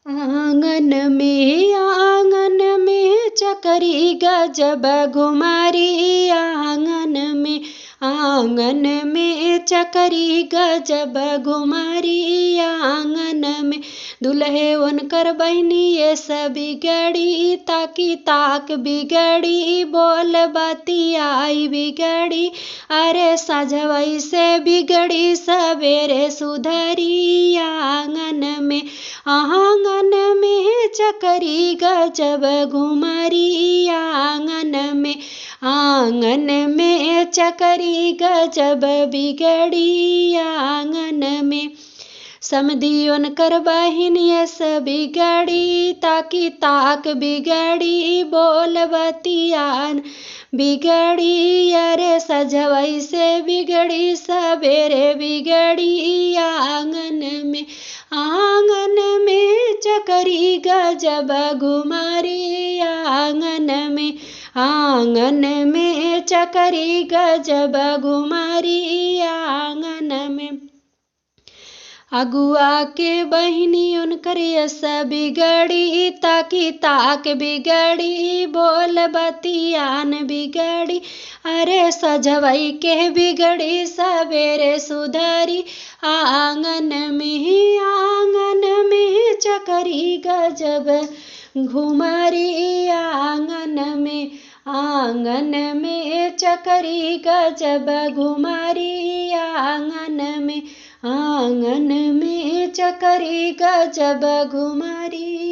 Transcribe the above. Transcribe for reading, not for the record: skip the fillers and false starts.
आंगन में चकरी गजब घुमारी, आंगन में चकरी गजब घुमारी, आंगन में दुल्हे उनकर बहनी ये सब बिगड़ी, ताकी ताक बिगड़ी, बोल बतियाई बिगड़ी, अरे साझवई से बिगड़ी सवेरे सुधरी, आंगन में चकरी गजब घुमारी, आंगन में चकरी गजब बिगड़ी, आंगन में समधी उनकर बहिन यस बिगड़ी, ताकी ताक बिगड़ी, बोल बतियान बिगड़ी, अरे सजवई से बिगड़ी सवेरे बिगड़ी, आंगन में चकरी गजब घुमारी, आंगन में चकरी गजब घुमारी, आंगन में अगुआ के बहिनी उनकर यस बिगड़ी, ताकी ताक बिगड़ी, बोल बतियान बिगड़ी, अरे सजवई के बिगड़ी सवेरे सुधरी, आंगन में चकरी गजब घुमारी, आंगन में चकरी गजब घुमारी, आंगन में चकरी गजब घुमारी।